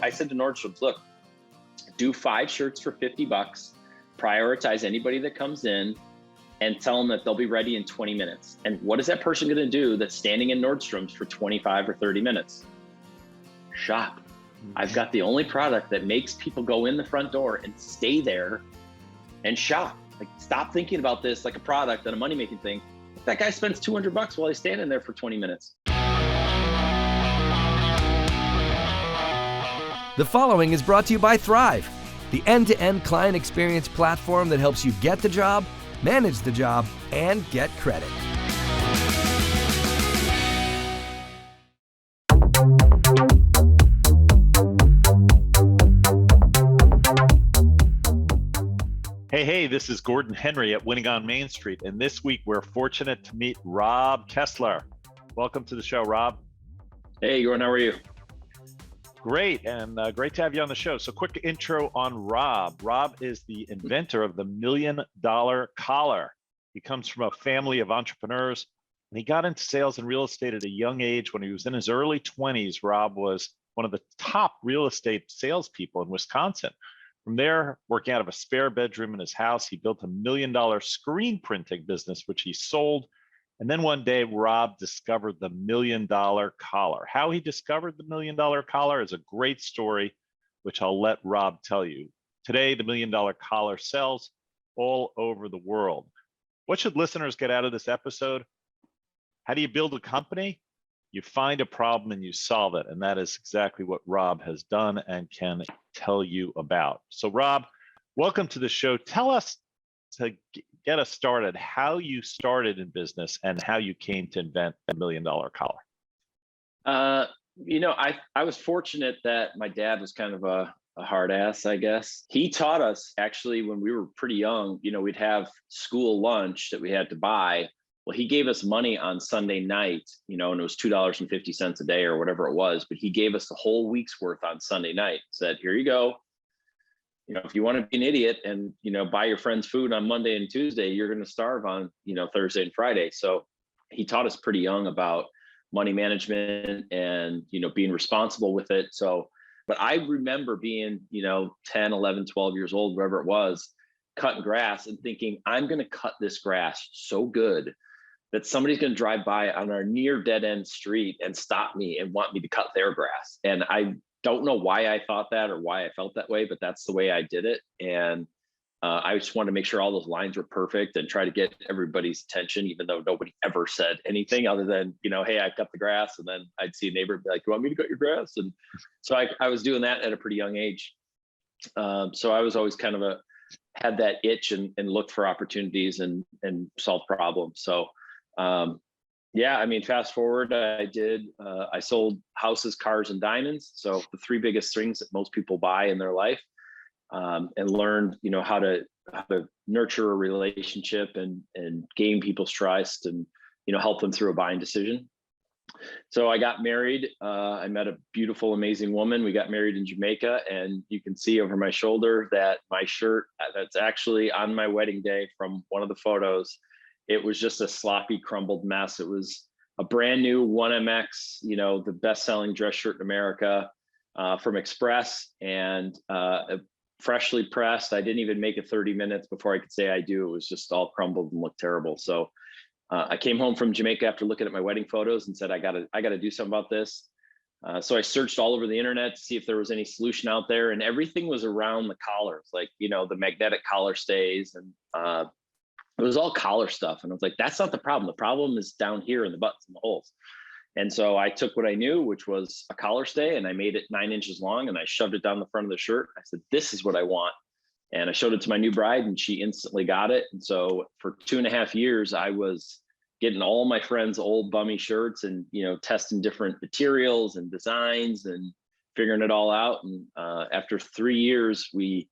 I said to Nordstrom's, look, do 5 shirts for $50, prioritize anybody that comes in, and tell them that they'll be ready in 20 minutes. And what is that person gonna do that's standing in Nordstrom's for 25 or 30 minutes? Shop. I've got the only product that makes people go in the front door and stay there and shop. Like, stop thinking about this like a product and a money-making thing. That guy spends $200 while he's standing there for 20 minutes. The following is brought to you by Thryv, the end-to-end client experience platform that helps you get the job, manage the job, and get credit. Hey, this is Gordon Henry at Winning on Main Street, and this week we're fortunate to meet Rob Kessler. Welcome to the show, Rob. Hey, Gordon, how are you? Great, and great to have you on the show. So quick intro on Rob. Rob is the inventor of the $1 Million Collar. He comes from a family of entrepreneurs, and he got into sales and real estate at a young age. When he was in his early 20s, Rob was one of the top real estate salespeople in Wisconsin. From there, working out of a spare bedroom in his house, he built a $1 million screen printing business, which he sold. And then one day, Rob discovered the $1 Million Collar. How he discovered the $1 Million Collar is a great story, which I'll let Rob tell you. Today, the $1 Million Collar sells all over the world. What should listeners get out of this episode? How do you build a company? You find a problem and you solve it. And that is exactly what Rob has done and can tell you about. So Rob, welcome to the show. Tell us, to get us started, how you started in business and how you came to invent the $1 Million Collar. I was fortunate that my dad was kind of a hard ass, I guess. He taught us, actually, when we were pretty young, we'd have school lunch that we had to buy. Well, he gave us money on Sunday night, and it was $2.50 a day or whatever it was, but he gave us the whole week's worth on Sunday night, said, here you go. If you want to be an idiot and, buy your friends food on Monday and Tuesday, you're going to starve on, Thursday and Friday. So he taught us pretty young about money management and, being responsible with it. So, but I remember being, 10, 11, 12 years old, wherever it was, cutting grass and thinking, I'm going to cut this grass so good that somebody's going to drive by on our near dead end street and stop me and want me to cut their grass. And I don't know why I thought that or why I felt that way, but that's the way I did it. And I just wanted to make sure all those lines were perfect and try to get everybody's attention, even though nobody ever said anything other than, hey, I cut the grass. And then I'd see a neighbor be like, you want me to cut your grass? And so I was doing that at a pretty young age. So I was always kind of had that itch and looked for opportunities and solve problems. So fast forward, I sold houses, cars, and diamonds. So the 3 biggest things that most people buy in their life, and learned, how to nurture a relationship and gain people's trust and, help them through a buying decision. So I got married. I met a beautiful, amazing woman. We got married in Jamaica, and you can see over my shoulder that my shirt that's actually on my wedding day from one of the photos. It was just a sloppy, crumbled mess. It was a brand new 1MX, the best-selling dress shirt in America, from Express, and freshly pressed. I didn't even make it 30 minutes before I could say I do. It was just all crumbled and looked terrible. So I came home from Jamaica after looking at my wedding photos and said, I gotta do something about this. So I searched all over the internet to see if there was any solution out there, and everything was around the collars, like, the magnetic collar stays, and it was all collar stuff. And I was like, that's not the problem. The problem is down here in the buttons and the holes. And so I took what I knew, which was a collar stay, and I made it 9 inches long, and I shoved it down the front of the shirt. I said, this is what I want. And I showed it to my new bride, and she instantly got it. And so for 2.5 years, I was getting all my friends' old bummy shirts and, testing different materials and designs and figuring it all out. And after 3 years, we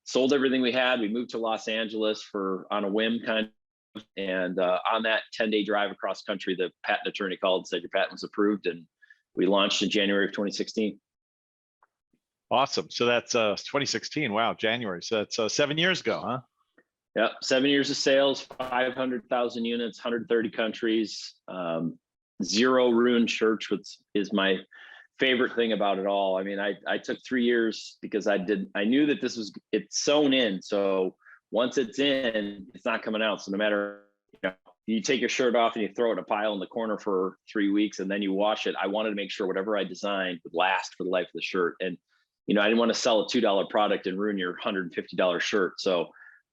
sold everything we had. We moved to Los Angeles on a whim, kind of. And on that 10-day drive across country, the patent attorney called and said, your patent was approved. And we launched in January of 2016. Awesome. So that's 2016. Wow, January. So that's 7 years ago, huh? Yep. 7 years of sales, 500,000 units, 130 countries, 0 ruined shirts, which is my favorite thing about it all. I mean, I took 3 years because I knew that it's sewn in. So once it's in, it's not coming out. So no matter, you take your shirt off and you throw it in a pile in the corner for 3 weeks and then you wash it. I wanted to make sure whatever I designed would last for the life of the shirt. And, I didn't want to sell a $2 product and ruin your $150 shirt. So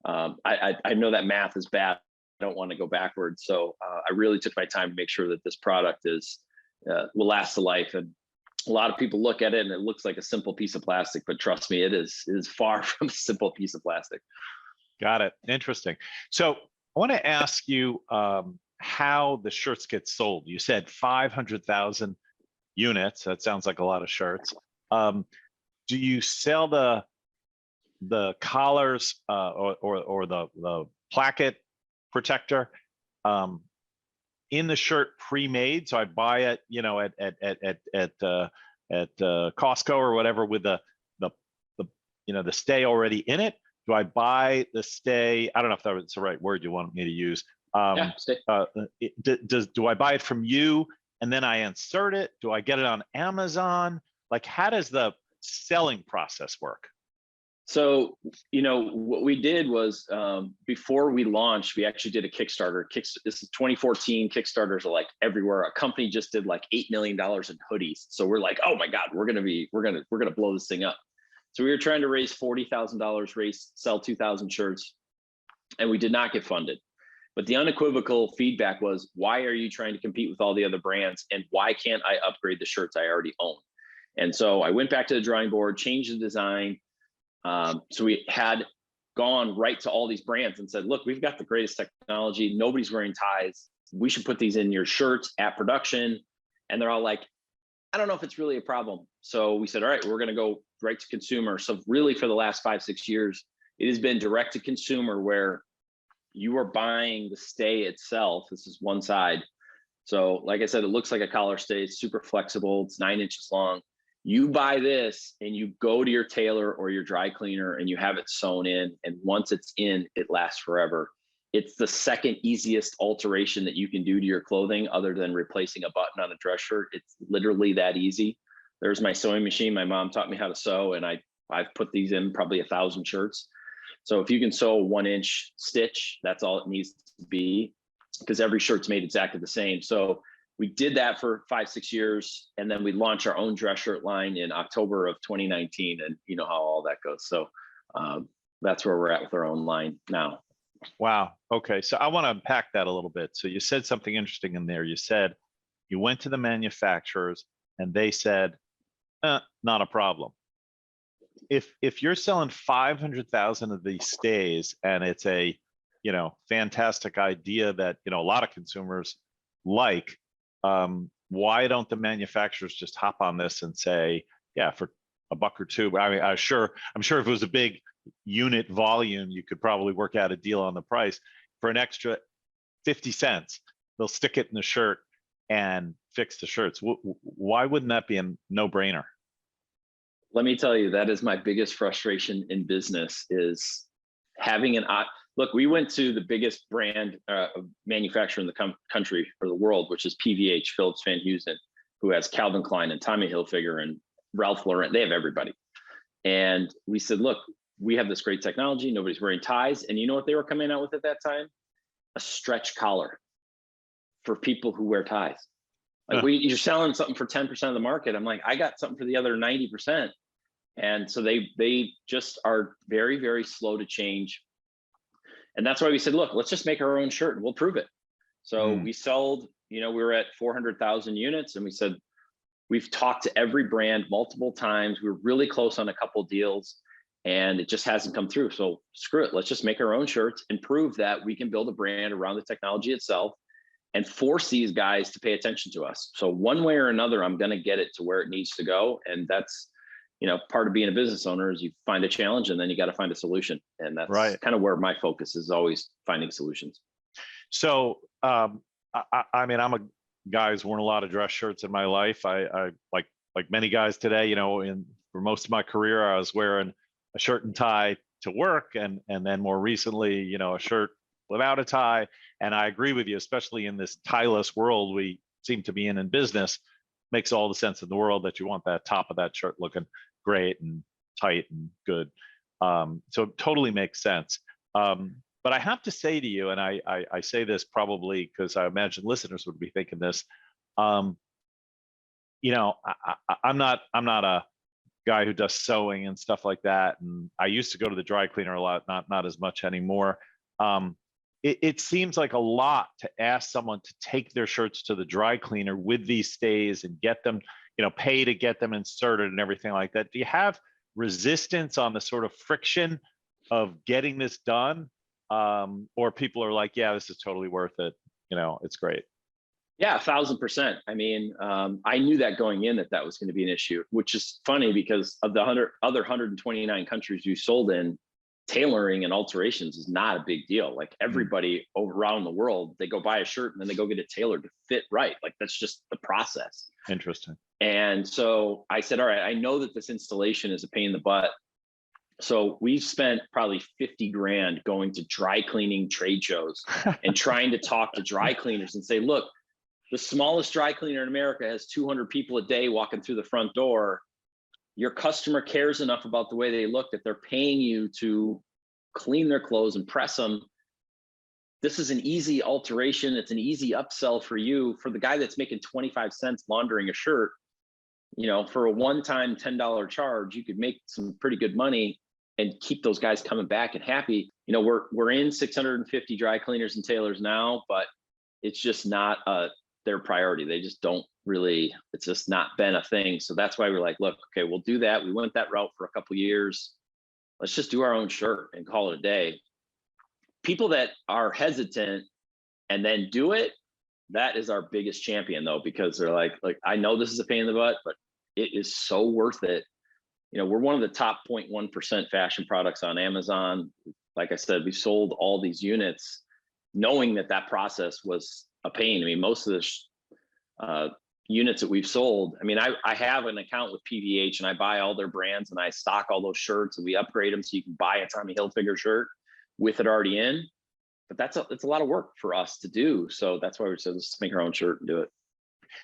I know that math is bad. I don't want to go backwards. So I really took my time to make sure that this product will last a life. And a lot of people look at it and it looks like a simple piece of plastic, but trust me, it is far from a simple piece of plastic. Got it. Interesting. So I want to ask you how the shirts get sold. You said 500,000 units. That sounds like a lot of shirts. Do you sell the collars or the placket protector in the shirt pre-made? So I buy it, at Costco or whatever with the stay already in it. Do I buy the stay? I don't know if that's the right word you want me to use. Stay. Do I buy it from you and then I insert it? Do I get it on Amazon? Like, how does the selling process work? So, what we did was before we launched, we actually did a Kickstarter. This is 2014. Kickstarters are like everywhere. A company just did like $8 million in hoodies. So we're like, oh my God, we're gonna blow this thing up. So we were trying to raise $40,000, sell 2,000 shirts, and we did not get funded. But the unequivocal feedback was, why are you trying to compete with all the other brands? And why can't I upgrade the shirts I already own? And so I went back to the drawing board, changed the design. So we had gone right to all these brands and said, look, we've got the greatest technology. Nobody's wearing ties. We should put these in your shirts at production. And they're all like, I don't know if it's really a problem. So we said, all right, we're going to go right to consumer. So really for the last 5-6 years, it has been direct to consumer where you are buying the stay itself. This is one side. So like I said, it looks like a collar stay. It's super flexible. It's 9 inches long. You buy this and you go to your tailor or your dry cleaner and you have it sewn in. And once it's in, it lasts forever. It's the second easiest alteration that you can do to your clothing other than replacing a button on a dress shirt. It's literally that easy. There's my sewing machine. My mom taught me how to sew, and I've put these in probably 1,000 shirts. So if you can sew a 1-inch stitch, that's all it needs to be, because every shirt's made exactly the same. So we did that for 5-6 years, and then we launched our own dress shirt line in October of 2019, and you know how all that goes. So that's where we're at with our own line now. Wow. Okay. So I want to unpack that a little bit. So you said something interesting in there. You said you went to the manufacturers and they said, not a problem. If you're selling 500,000 of these stays and it's a, fantastic idea that, a lot of consumers like, why don't the manufacturers just hop on this and say, yeah, for $1 or $2? I mean, I'm sure if it was a big unit volume, you could probably work out a deal on the price. For an extra 50 cents, they'll stick it in the shirt and fix the shirts. Why wouldn't that be a no-brainer? Let me tell you, that is my biggest frustration in business, is having look, we went to the biggest brand manufacturer in the country or the world, which is PVH, Phillips Van Heusen, who has Calvin Klein and Tommy Hilfiger and Ralph Lauren. They have everybody. And we said, look, we have this great technology. Nobody's wearing ties. And you know what they were coming out with at that time? A stretch collar for people who wear ties. Like, you're selling something for 10% of the market. I'm like, I got something for the other 90%. And so they just are very, very slow to change. And that's why we said, look, let's just make our own shirt and we'll prove it. So we sold, we were at 400,000 units, and we said, we've talked to every brand multiple times. We were really close on a couple deals, and it just hasn't come through. So screw it. Let's just make our own shirts and prove that we can build a brand around the technology itself and force these guys to pay attention to us. So one way or another, I'm going to get it to where it needs to go. And that's, part of being a business owner is you find a challenge and then you got to find a solution. And that's right. Kind of where my focus is, always finding solutions. So, I mean, I'm a guy who's worn a lot of dress shirts in my life. I like many guys today, for most of my career, I was wearing a shirt and tie to work. And then more recently, a shirt without a tie. And I agree with you, especially in this tieless world we seem to be in business. makes all the sense in the world that you want that top of that shirt looking great and tight and good. So it totally makes sense. But I have to say to you, and I say this probably because I imagine listeners would be thinking this, you know, I'm not a guy who does sewing and stuff like that. And I used to go to the dry cleaner a lot, not as much anymore. It seems like a lot to ask someone to take their shirts to the dry cleaner with these stays and get them, you know, pay to get them inserted and everything like that. Do you have resistance on the sort of friction of getting this done? Or people are like, yeah, this is totally worth it. You know, it's great. Yeah, 1,000%. I mean, I knew that going in that was going to be an issue, which is funny because of the other 129 countries you sold in, tailoring and alterations is not a big deal. Like everybody around the world, they go buy a shirt and then they go get it tailored to fit right. Like that's just the process. Interesting. And so I said, all right, I know that this installation is a pain in the butt. So we've spent probably 50 grand going to dry cleaning trade shows and trying to talk to dry cleaners and say, look, the smallest dry cleaner in America has 200 people a day walking through the front door. Your customer cares enough about the way they look that they're paying you to clean their clothes and press them. This is an easy alteration. It's an easy upsell for you. For the guy that's making 25 cents laundering a shirt, you know, for a one-time $10 charge, you could make some pretty good money and keep those guys coming back and happy. You know, we're in 650 dry cleaners and tailors now, but it's just not their priority. They just don't really, it's just not been a thing. So that's why we're like, look, okay, we'll do that. We went that route for a couple of years. Let's just do our own shirt and call it a day. People that are hesitant and then do it, that is our biggest champion though, because they're like, I know this is a pain in the butt, but it is so worth it. You know, we're one of the top 0.1% fashion products on Amazon. Like I said, we sold all these units knowing that process was a pain. I mean, most of the units that we've sold, I mean, I have an account with PVH and I buy all their brands and I stock all those shirts and we upgrade them so you can buy a Tommy Hilfiger shirt with it already in. But it's a lot of work for us to do. So that's why we said, let's make our own shirt and do it.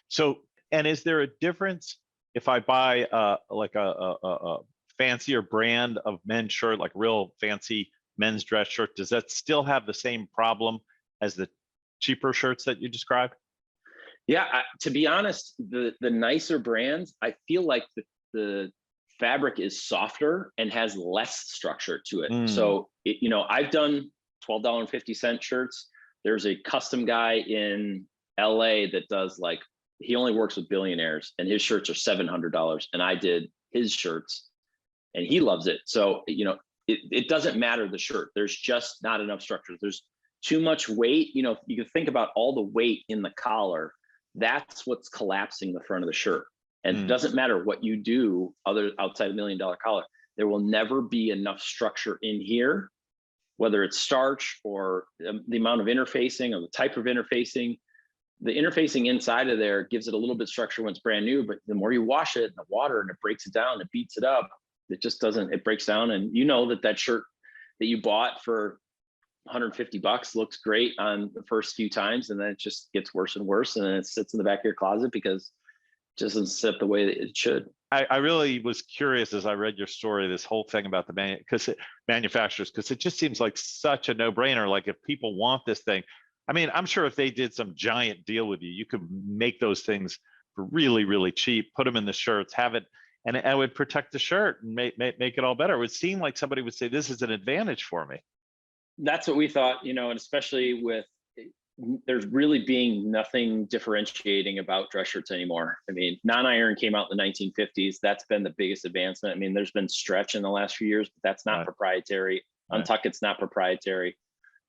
So, and is there a difference if I buy like a fancier brand of men's shirt, like real fancy men's dress shirt, does that still have the same problem as the cheaper shirts that you described? Yeah, to be honest, the nicer brands, I feel like the fabric is softer and has less structure to it. So, you know, I've done $12.50 shirts. There's a custom guy in LA that does like, he only works with billionaires and his shirts are $700. And I did his shirts and he loves it. So, you know, it doesn't matter the shirt. There's just not enough structure. There's too much weight. You know, you can think about all the weight in the collar. That's what's collapsing the front of the shirt. And it doesn't matter what you do outside $1 million collar, there will never be enough structure in here, whether it's starch or the amount of interfacing or the type of interfacing. The interfacing inside of there gives it a little bit of structure when it's brand new, but the more you wash it in the water and it breaks it down, it beats it up, it just doesn't, it breaks down. And you know that shirt that you bought for $150 looks great on the first few times, and then it just gets worse and worse, and then it sits in the back of your closet because it doesn't sit the way that it should. I really was curious as I read your story, this whole thing about the manufacturers, because it just seems like such a no-brainer. Like if people want this thing, I mean, I'm sure if they did some giant deal with you, you could make those things for really, really cheap, put them in the shirts, have it, and it would protect the shirt and make it all better. It would seem like somebody would say, this is an advantage for me. That's what we thought, you know, and especially with there's really being nothing differentiating about dress shirts anymore. I mean, non-iron came out in the 1950s. That's been the biggest advancement. I mean, there's been stretch in the last few years, but that's not proprietary. Untuck, it's not proprietary.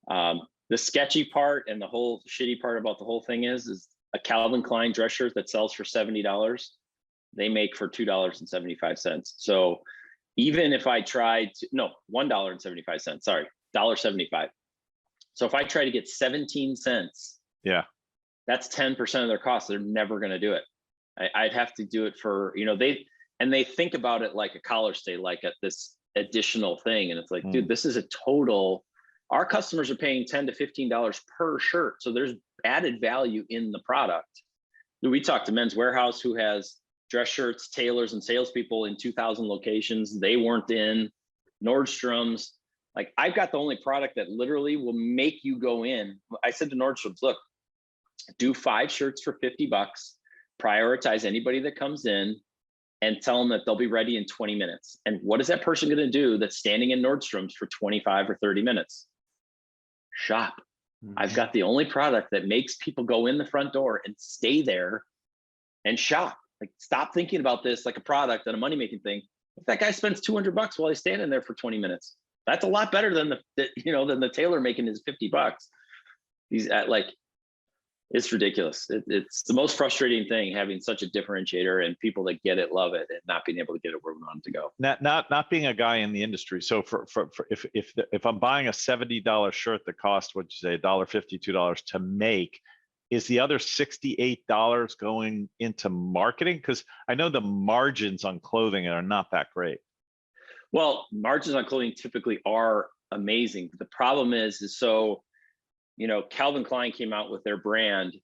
The sketchy part and the whole shitty part about the whole thing is a Calvin Klein dress shirt that sells for $70, they make for $2.75. So even if I tried to, no, $1.75, sorry, $1.75. So if I try to get 17 cents, yeah, that's 10% of their cost. They're never going to do it. I'd have to do it for, you know, they think about it like a collar stay, like this additional thing. And it's like, dude, this is a total, our customers are paying $10 to $15 per shirt. So there's added value in the product. We talked to Men's Warehouse, who has dress shirts, tailors, and salespeople in 2,000 locations. They weren't in. Nordstrom's. Like, I've got the only product that literally will make you go in. I said to Nordstrom's, look, do 5 shirts for $50, prioritize anybody that comes in, and tell them that they'll be ready in 20 minutes. And what is that person going to do that's standing in Nordstrom's for 25 or 30 minutes? Shop. I've got the only product that makes people go in the front door and stay there and shop. Like, stop thinking about this like a product and a money-making thing. If that guy spends $200 while he's standing there for 20 minutes, that's a lot better than than the tailor making his $50. He's at, like, it's ridiculous. It's the most frustrating thing, having such a differentiator, and people that get it love it, and not being able to get it where we want it to go. Not being a guy in the industry. So if I'm buying a $70 shirt that costs, what'd you say, $1.50, $2 to make, is the other $68 going into marketing? Because I know the margins on clothing are not that great. Well, margins on clothing typically are amazing. The problem is so, Calvin Klein came out with their brand.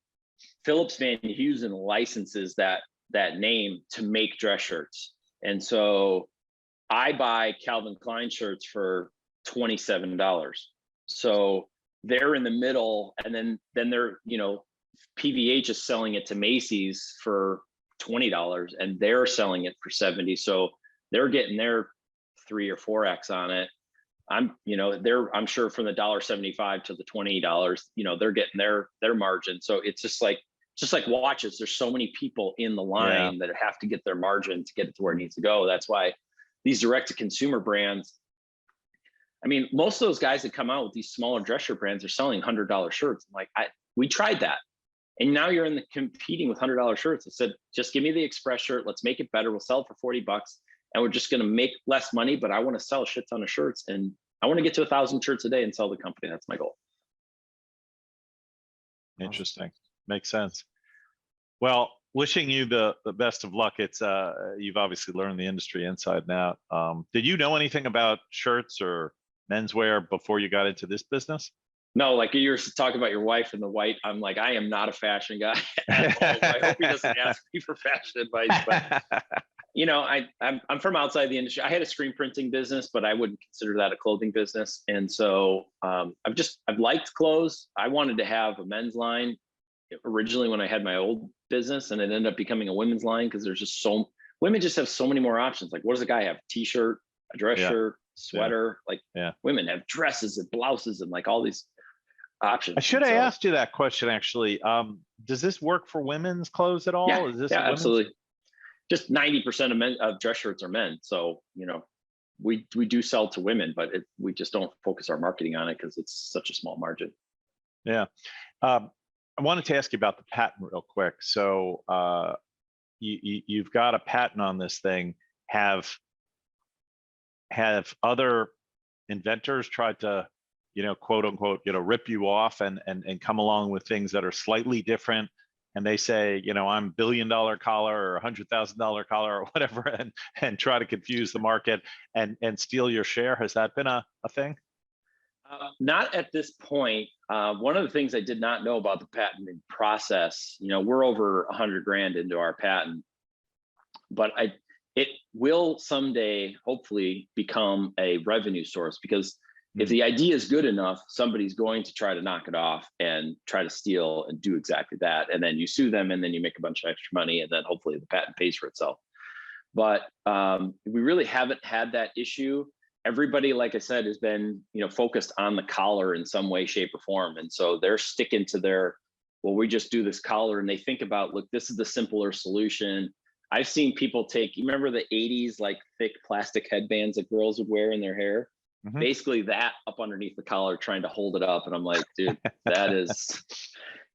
Phillips Van Heusen licenses that name to make dress shirts. And so I buy Calvin Klein shirts for $27. So they're in the middle, and then they're, PVH is selling it to Macy's for $20 and they're selling it for $70. So they're getting their 3 or 4x on it. I'm sure from the $1.75 to the $20, they're getting their margin. So it's just like watches. There's so many people in the line that have to get their margin to get it to where it needs to go. That's why these direct to consumer brands, I mean, most of those guys that come out with these smaller dress shirt brands are selling $100 shirts. I'm like, we tried that. And now you're competing with $100 shirts. I said, just give me the Express shirt. Let's make it better. We'll sell it for $40. And we're just going to make less money, but I want to sell a shit ton of shirts, and I want to get to 1,000 shirts a day and sell the company. That's my goal. Interesting. Makes sense. Well, wishing you the best of luck. It's you've obviously learned the industry inside and out. Did you know anything about shirts or menswear before you got into this business? No, like you were talking about your wife and the white. I'm like, I am not a fashion guy at all. I hope he doesn't ask me for fashion advice, but I'm from outside the industry. I had a screen printing business, but I wouldn't consider that a clothing business. And so I've liked clothes. I wanted to have a men's line originally when I had my old business, and it ended up becoming a women's line because there's just women just have so many more options. Like, what does a guy have? T-shirt, a dress shirt, sweater. Women have dresses and blouses and like all these options. I should have asked you that question actually. Does this work for women's clothes at all? Yeah, Is this absolutely. Just 90% of dress shirts are men. So, we do sell to women, but we just don't focus our marketing on it because it's such a small margin. Yeah. I wanted to ask you about the patent real quick. So you've got a patent on this thing. Have other inventors tried to, quote unquote, rip you off and come along with things that are slightly different? And they say, I'm $1 billion collar or $100,000 collar or whatever, and try to confuse the market and steal your share. Has that been a thing? Not at this point. One of the things I did not know about the patenting process, we're over $100,000 into our patent, but it will someday hopefully become a revenue source, because if the idea is good enough, somebody's going to try to knock it off and try to steal and do exactly that. And then you sue them, and then you make a bunch of extra money, and then hopefully the patent pays for itself. But we really haven't had that issue. Everybody, like I said, has been, focused on the collar in some way, shape, or form. And so they're sticking to we just do this collar, and they think about, look, this is the simpler solution. I've seen people you remember the 80s, like thick plastic headbands that girls would wear in their hair? Mm-hmm. Basically that up underneath the collar, trying to hold it up. And I'm like, dude, that is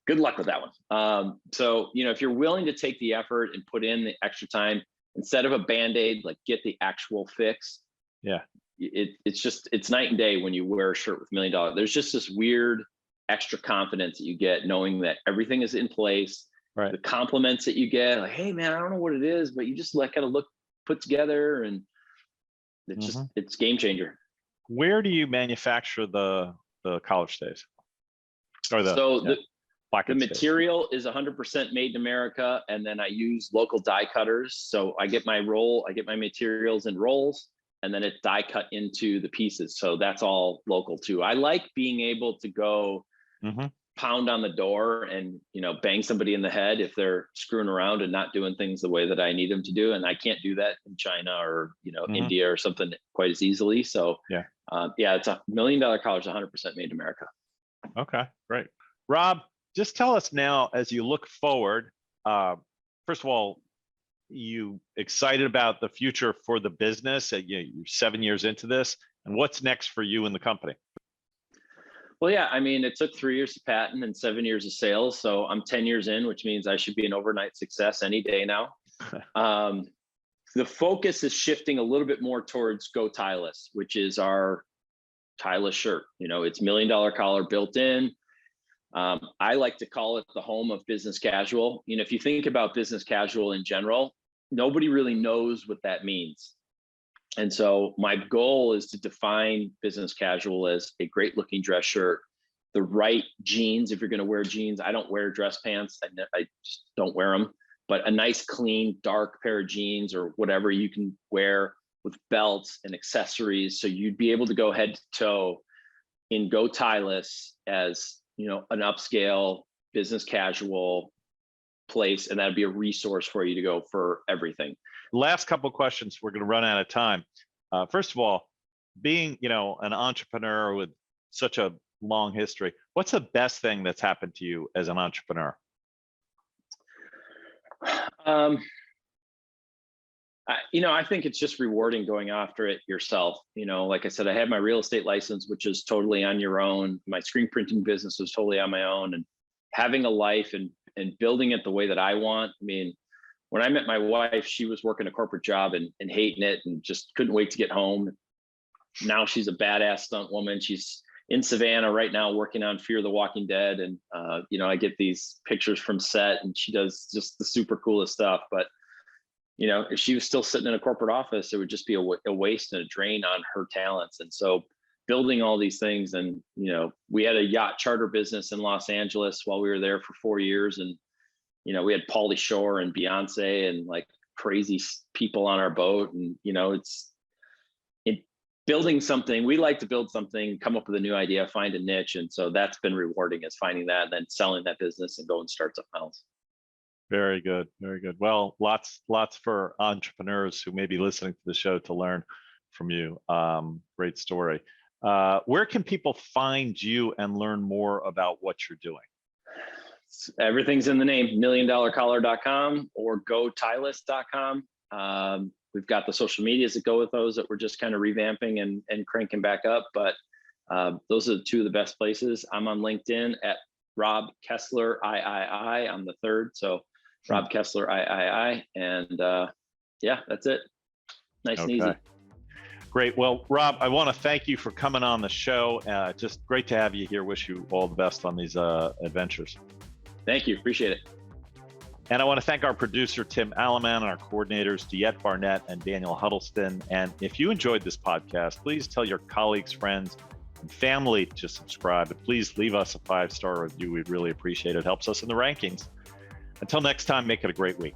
good luck with that one. So, if you're willing to take the effort and put in the extra time, instead of a Band-Aid, like get the actual fix. Yeah. It's night and day when you wear a shirt with $1 million. There's just this weird extra confidence that you get knowing that everything is in place. Right. The compliments that you get, like, hey man, I don't know what it is, but you just kind of look put together, and it's it's game changer. Where do you manufacture the collar stays? Or The material is 100% made in America, and then I use local die cutters. So I get my materials in rolls, and then it's die cut into the pieces. So that's all local too. I like being able to go pound on the door and, bang somebody in the head if they're screwing around and not doing things the way that I need them to do. And I can't do that in China or, India or something quite as easily. So it's $1 million collars, 100% made in America. Okay, great. Rob, just tell us now, as you look forward, first of all, you excited about the future for the business? You're 7 years into this, and what's next for you in the company? Well, yeah, it took 3 years to patent and 7 years of sales. So I'm 10 years in, which means I should be an overnight success any day now. The focus is shifting a little bit more towards goTIELESS, which is our tieless shirt. It's $1 million collar built in. I like to call it the home of business casual. If you think about business casual in general, nobody really knows what that means. And so my goal is to define business casual as a great looking dress shirt, the right jeans. If you're going to wear jeans, I don't wear dress pants. I just don't wear them, but a nice, clean, dark pair of jeans or whatever you can wear with belts and accessories. So you'd be able to go head to toe in goTIELESS as, an upscale business casual place. And that'd be a resource for you to go for everything. Last couple of questions. We're going to run out of time. First of all, being, an entrepreneur with such a long history, what's the best thing that's happened to you as an entrepreneur? I think it's just rewarding going after it yourself. Like I said, I had my real estate license, which is totally on your own. My screen printing business was totally on my own, and having a life and building it the way that I want. When I met my wife, she was working a corporate job and hating it and just couldn't wait to get home. Now she's a badass stunt woman. She's in Savannah right now working on Fear the Walking Dead. And, I get these pictures from set and she does just the super coolest stuff. But, if she was still sitting in a corporate office, it would just be a waste and a drain on her talents. And so building all these things and, we had a yacht charter business in Los Angeles while we were there for 4 years. And we had Pauly Shore and Beyonce and like crazy people on our boat. And, it's building something. We like to build something, come up with a new idea, find a niche. And so that's been rewarding, is finding that and then selling that business and go and start something else. Very good. Very good. Well, lots for entrepreneurs who may be listening to the show to learn from you. Great story. Where can people find you and learn more about what you're doing? Everything's in the name, milliondollarcollar.com or goTIELESS.com. We've got the social medias that go with those that we're just kind of revamping and cranking back up. But those are two of the best places. I'm on LinkedIn at Rob Kessler III. I'm the third. So Rob Kessler III. And that's it. Nice and easy. Great. Well, Rob, I want to thank you for coming on the show. Just great to have you here. Wish you all the best on these adventures. Thank you. Appreciate it. And I want to thank our producer, Tim Alleman, and our coordinators, DeEtte Barnett and Daniel Huddleston. And if you enjoyed this podcast, please tell your colleagues, friends, and family to subscribe. And please leave us a 5-star review. We'd really appreciate it. It helps us in the rankings. Until next time, make it a great week.